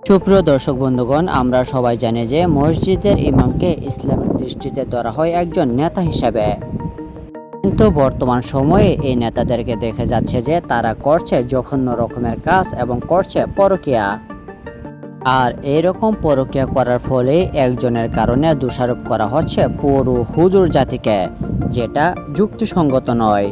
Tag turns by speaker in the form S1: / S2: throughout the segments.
S1: সুপ্রিয় দর্শক বন্ধুগণ, আমরা সবাই জানি যে মসজিদের ইমামকে ইসলামিক দৃষ্টিতে ধরা হয় একজন নেতা হিসেবে, কিন্তু বর্তমান সময়ে এই নেতাদেরকে দেখা যাচ্ছে যে তারা করছে জঘন্য রকমের কাজ এবং করছে পরকীয়া। আর এইরকম পরকীয়া করার ফলে একজনের কারণে দোষারোপ করা হচ্ছে পুরো হুজুর জাতিকে, যেটা যুক্তিসঙ্গত নয়।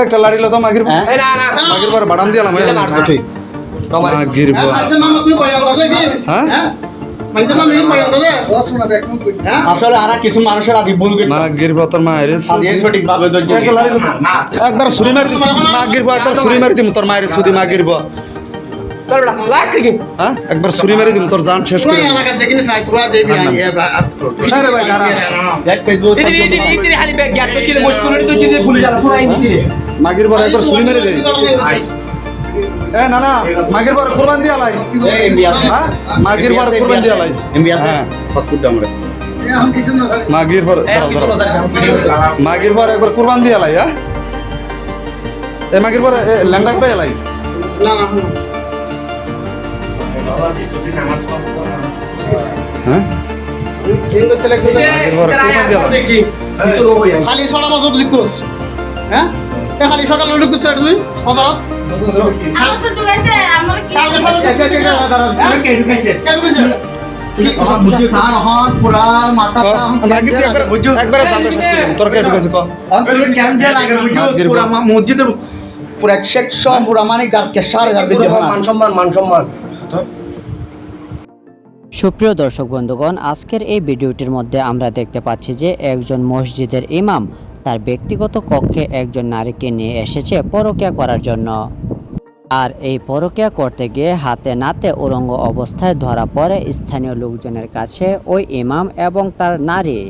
S2: একটা লাড়ি লো তো মাগির পর বাড়াম দিলাম
S3: আসলে আর কিছু মানুষের আজ বলবে
S2: মাগির তোর মায়ের
S3: সঠিকভাবে
S2: একবার ছুরি মারি মাগির একবার ছুরি মারি দিম তোর মায়ের সুদি মাগির একবার ছুরি মারি দিম তোর জান শেষ করে মাগির পর একবার ছুরি মারি দে না না মাগির পর কুরবান দিয়া লাই মাগির পর কুরবান দিয়া লাই মাগির পর মাগির পর একবার কুরবান দিয়া লাই মাগির পর ল্যান্ডার পাই লাই না না
S3: খালি ছটা বছর লিখোস হ্যাঁ খালি সকালে লিখোস তুই সদরত মসজিদের পুরা সেকশন পুরা মানে মান সম্মান।
S1: সুপ্রিয় দর্শক বন্ধুগণ, আজকের এই ভিডিওটির মধ্যে আমরা দেখতে পাচ্ছি যে একজন মসজিদের ইমাম তার ব্যক্তিগত কক্ষে একজন নারীকে নিয়ে এসেছে পরকীয়া করার জন্য। আর এই পরকীয়া করতে গিয়ে হাতে নাতে উলঙ্গ অবস্থায় ধরা পড়ে স্থানীয় লোকজনের কাছে ওই ইমাম এবং তার নারী।